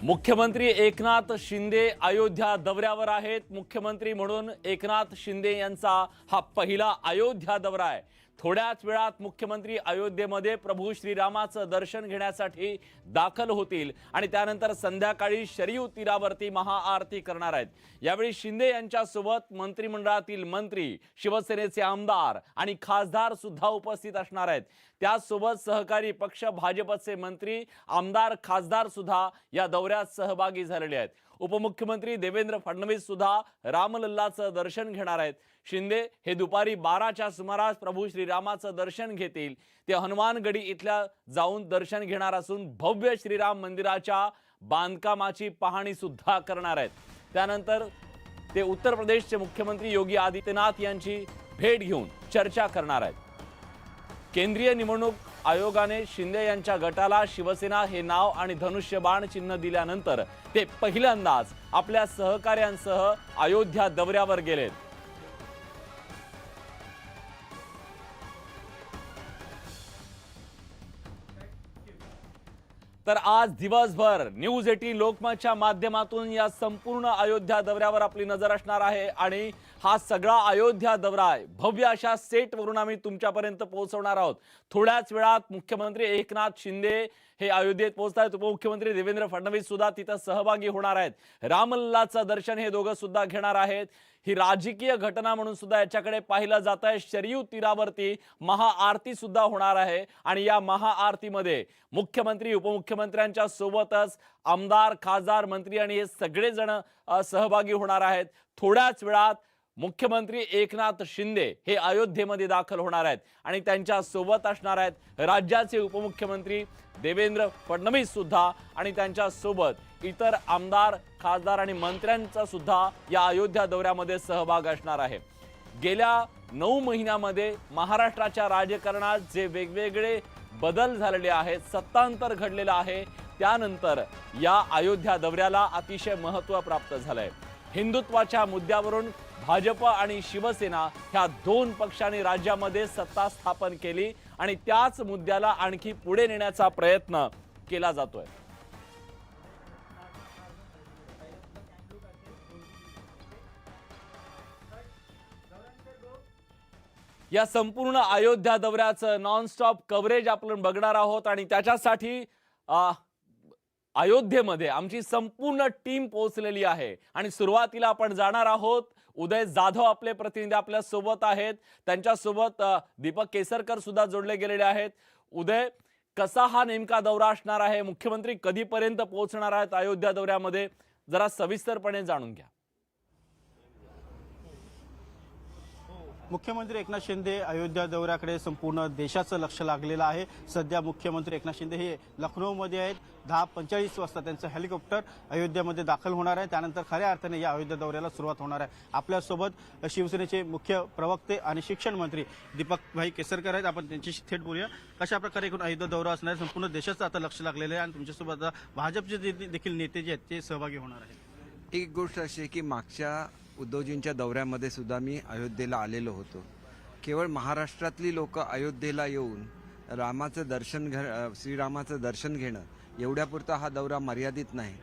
मुख्यमंत्री एकनाथ शिंदे अयोध्या दौऱ्यावर आहेत। मुख्यमंत्री म्हणून एकनाथ शिंदे यांचा हा पहिला अयोध्या दौरा आहे। थोड्याच वेळात मुख्यमंत्री अयोध्येमध्ये प्रभू श्रीरामाचं दर्शन घेण्यासाठी दाखल होतील आणि त्यानंतर संध्याकाळी शरयू तीरावरती महाआरती करणार आहेत। यावेळी शिंदे यांच्या सोबत मंत्रिमंडळातील मंत्री, शिवसेनेचे आमदार आणि खासदार सुद्धा उपस्थित असणार आहेत। त्यासोबत सहकारी पक्ष भाजपचे मंत्री, आमदार, खासदार सुद्धा या दौऱ्यात सहभागी झालेले आहेत। उपमुख्यमंत्री देवेंद्र फडणवीस सुद्धा रामलल्लाचं दर्शन घेणार आहेत। शिंदे हे दुपारी 12च्या सुमारास प्रभू श्रीरामाचं दर्शन घेतील। ते हनुमानगडी इथल्या जाऊन दर्शन घेणार असून भव्य श्रीराम मंदिराच्या बांधकामाची पाहणी सुद्धा करणार आहेत। त्यानंतर ते उत्तर प्रदेशचे मुख्यमंत्री योगी आदित्यनाथ यांची भेट घेऊन चर्चा करणार आहेत। केंद्रीय निवडणूक आयोगाने शिंदे यांच्या गटाला शिवसेना हे नाव आणि धनुष्यबाण चिन्ह दिल्यानंतर ते पहिल्यांदाच आपल्या सहकार्यांसह अयोध्या दौऱ्यावर गेलेत। तर आज दिवसभर न्यूज 18 लोकमतच्या माध्यमातून या संपूर्ण अयोध्या दौऱ्यावर आपली नजर असणार आहे आणि हा सगळा अयोध्या दौरा आहे भव्य अशा सेटवरून आम्ही तुमच्यापर्यंत पोहोचवणार आहोत। थोड्याच वेळात मुख्यमंत्री एकनाथ शिंदे हे अयोध्येत पोहोचतात। उपमुख्यमंत्री देवेंद्र फडणवीस सुद्धा तिथे सहभागी होणार आहेत। रामलल्लाचं दर्शन हे दोघं सुद्धा घेणार आहेत। ही राजकीय घटना म्हणून सुद्धा याच्याकडे पाहिलं जात आहे। शरयू तीरावरती महाआरती सुद्धा होणार आहे आणि या महाआरतीमध्ये मुख्यमंत्री, उपमुख्यमंत्र्यांच्या सोबतच आमदार, खासदार, मंत्री आणि हे सगळे जण सहभागी होणार आहेत। थोड्याच वेळात मुख्यमंत्री एकनाथ शिंदे हे अयोध्येमध्ये दाखल होणार आहेत आणि त्यांच्या सोबत असणार आहेत राज्याचे उपमुख्यमंत्री देवेंद्र फडणवीस सुद्धा आणि त्यांच्या सोबत इतर आमदार, खासदार आणि मंत्र्यांचा सुद्धा या अयोध्या दौऱ्यामध्ये सहभाग असणार आहे। गेल्या 9 महिन्यामध्ये महाराष्ट्राच्या राजकारणात जे वेगवेगळे बदल झालेले आहेत, सत्तांतर घडलेलं आहे, त्यानंतर या अयोध्या दौऱ्याला अतिशय महत्त्व प्राप्त झालंय। हिंदुत्वाच्या मुद्द्यावरून भाजप आणि शिवसेना ह्या दोन पक्षांनी राज्यामध्ये सत्ता स्थापन केली आणि त्याच मुद्द्याला आणखी पुढे नेण्याचा प्रयत्न केला जातोय। या संपूर्ण अयोध्या दौऱ्याचं नॉनस्टॉप कव्हरेज आपण बघणार आहोत आणि त्याच्यासाठी अयोध्येमध्ये आमची संपूर्ण टीम पोहोचलेली आहे आणि सुरुवातीला आपण जाणार आहोत। उदय जाधव आपले प्रतिनिधी आपल्या सोबत आहेत, त्यांच्या सोबत दीपक केसरकर सुद्धा जोडले गेलेले आहेत। उदय, कसा हा नेमका दौरा असणार आहे? मुख्यमंत्री कधीपर्यंत पोहोचणार आहेत अयोध्या दौऱ्यामध्ये? जरा सविस्तरपणे जाणून घ्या। मुख्यमंत्री एकनाथ शिंदे अयोध्या दौऱ्याकडे संपूर्ण देशाचं लक्ष लागलेलं आहे। सध्या मुख्यमंत्री एकनाथ शिंदे हे लखनौमध्ये आहेत। 10:45 वाजता त्यांचं हेलिकॉप्टर अयोध्येमध्ये दाखल होणार आहे। त्यानंतर खऱ्या अर्थाने या अयोध्या दौऱ्याला सुरुवात होणार आहे। आपल्यासोबत शिवसेनेचे मुख्य प्रवक्ते आणि शिक्षण मंत्री दीपक भाई केसरकर आहेत। आपण त्यांच्याशी थेट बोलूया। कशा प्रकारे एकूण अयोध्या दौरा असणार आहे? संपूर्ण देशाचं आता लक्ष लागलेलं आहे आणि तुमच्यासोबत भाजपचे देखील नेते जे आहेत ते सहभागी होणार आहेत। एक गोष्ट अशी आहे की मागच्या उद्धवजींच्या दौऱ्यामध्ये सुद्धा मी अयोध्येला आलेलो होतो। केवळ महाराष्ट्रातली लोक अयोध्येला येऊन रामाचं दर्शन श्रीरामाचं दर्शन घेणं एवढ्यापुरता हा दौरा मर्यादित नाही,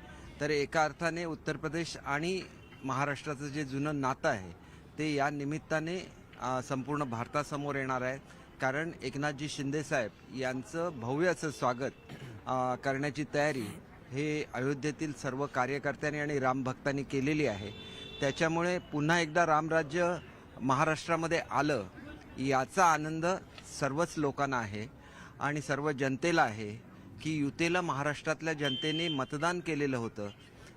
तर एका अर्थाने उत्तर प्रदेश आणि महाराष्ट्राचं जे जुनं नातं आहे ते या निमित्ताने संपूर्ण भारतासमोर येणार आहे। कारण एकनाथजी शिंदे साहेब यांचं भव्य असं स्वागत करण्याची तयारी हे अयोध्येतील सर्व कार्यकर्त्यांनी आणि रामभक्तांनी केलेली आहे। त्याच्यामुळे पुन्हा एकदा रामराज्य महाराष्ट्रामध्ये आलं याचा आनंद सर्वच लोकांना आहे आणि सर्व जनतेला आहे की युतीला महाराष्ट्रातल्या जनतेने मतदान केलेलं होतं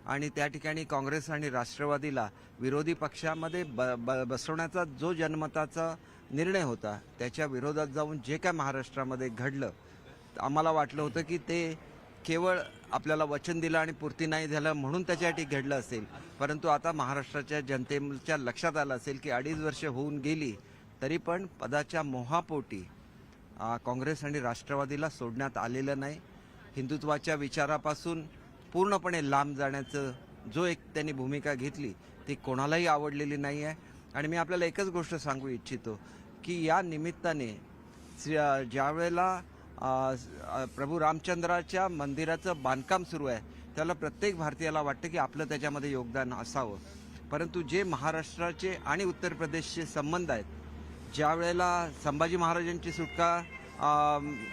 आणि त्या ठिकाणी काँग्रेस आणि राष्ट्रवादीला विरोधी पक्षामध्ये बसवण्याचा जो जनमताचा निर्णय होता त्याच्या विरोधात जाऊन जे काय महाराष्ट्रामध्ये घडलं, आम्हाला वाटलं होतं की ते केवळ आपल्याला वचन दिलं आणि पूर्ती नाही झालं म्हणून त्याच्यासाठी घडलं असेल, परंतु आता महाराष्ट्राच्या जनतेच्या लक्षात आलं असेल की 2.5 वर्ष होऊन गेली तरी पण पदाच्या मोहापोटी काँग्रेस आणि राष्ट्रवादीला सोडण्यात आलेलं नाही। हिंदुत्वाच्या विचारापासून पूर्णपणे लांब जाण्याचं जो एक त्यांनी भूमिका घेतली ती कोणालाही आवडलेली नाही आहे। आणि मी आपल्याला एकच गोष्ट सांगू इच्छितो की या निमित्ताने ज्यावेळेला प्रभू रामचंद्राच्या मंदिराचं बांधकाम सुरू आहे त्याला प्रत्येक भारतीयाला वाटतं की आपलं त्याच्यामध्ये योगदान असावं. परंतु जे महाराष्ट्राचे आणि उत्तर प्रदेशचे संबंध आहेत, ज्या वेळेला संभाजी महाराजांची सुटका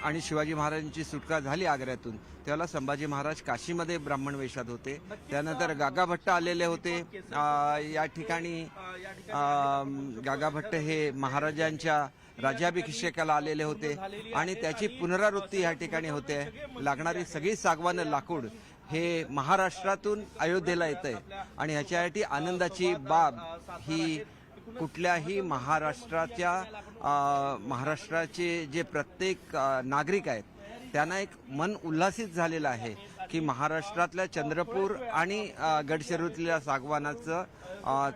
आणि शिवाजी महाराजांची सुटका झाली आग्र्यातून, त्यावेळेला संभाजी महाराज काशीमध्ये ब्राह्मण वेशात होते. त्यानंतर गागा भट्ट आलेले होते या ठिकाणी. गागा भट्ट हे महाराजांच्या राज्याभिषेकाला आलेले होते आणि त्याची पुनरावृत्ती या ठिकाणी होते. लागणारी सगळी सागवान लाकूड हे महाराष्ट्रातून अयोध्येला येत आहे आणि ह्याच्यासाठी आनंदाची बाब ही कुठल्याही महाराष्ट्राचे जे प्रत्येक नागरिक आहेत त्यांना एक मन उल्हासित झालेलं आहे की महाराष्ट्रातल्या चंद्रपूर आणि गडचिरोलीतल्या सागवानाचं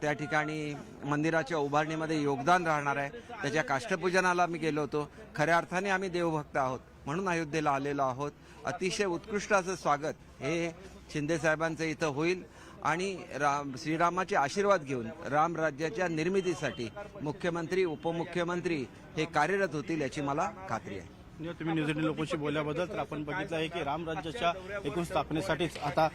त्या ठिकाणी मंदिराच्या उभारणीमध्ये योगदान राहणार आहे. त्याच्या काष्टपूजनाला मी गेलो होतो. खऱ्या अर्थाने आम्ही देवभक्त आहोत म्हणून अयोध्येला आलेलो आहोत. अतिशय उत्कृष्ट असं स्वागत हे शिंदे साहेबांचं इथं होईल आणि श्रीरामाचे आशीर्वाद घेऊन राम राज्याच्या निर्मितीसाठी मुख्यमंत्री उपमुख्यमंत्री हे कार्यरत होतील याची मला खात्री आहे. तुम्ही न्यूज 18 लोकांशी बोलल्याबद्दल तर आपण बघितलं आहे की राम राज्याच्या एकूण स्थापनेसाठीच आता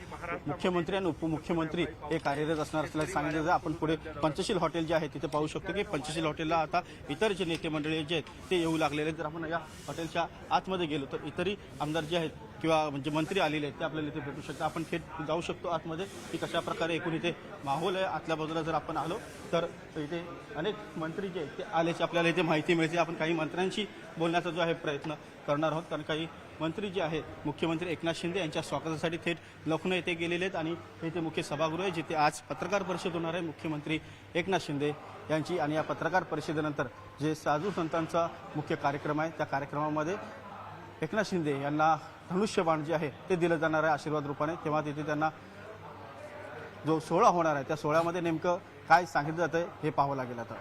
मुख्यमंत्री आणि उपमुख्यमंत्री हे कार्यरत असणार असल्याचं सांगितलं जातं. आपण पुढे पंचशील हॉटेल जे आहे तिथे पाहू शकतो की पंचशील हॉटेलला आता इतर जे नेते मंडळी जे आहेत ते येऊ लागलेले आहेत. जर आपण या हॉटेलच्या आतमध्ये गेलो तर इतरही आमदार जे आहेत किंवा म्हणजे मंत्री आलेले आहेत ते आपल्याला इथे भेटू शकतात. आपण थेट जाऊ शकतो आतमध्ये की कशा प्रकारे एकूण इथे माहोल आहे. आतल्या बाजूला जर आपण आलो तर इथे अनेक मंत्री जे आहेत ते आल्याची आपल्याला इथे माहिती मिळते. आपण काही मंत्र्यांशी बोलण्याचा जो आहे प्रयत्न करणार आहोत कारण काही मंत्री जे आहेत मुख्यमंत्री एकनाथ शिंदे यांच्या स्वागतासाठी थेट लखनौ येथे गेलेले आहेत आणि हे ते मुख्य सभागृह आहे जिथे आज पत्रकार परिषद होणार आहे मुख्यमंत्री एकनाथ शिंदे यांची. आणि या पत्रकार परिषदेनंतर जे साधू संतांचा मुख्य कार्यक्रम आहे त्या कार्यक्रमामध्ये एकनाथ शिंदे यांना धनुष्यबाण जे आहे ते दिलं जाणार आहे आशीर्वाद रूपाने. तेव्हा तिथे त्यांना जो सोहळा होणार आहे त्या सोहळ्यामध्ये नेमकं काय सांगितलं जातं हे पाहावं लागेल आता.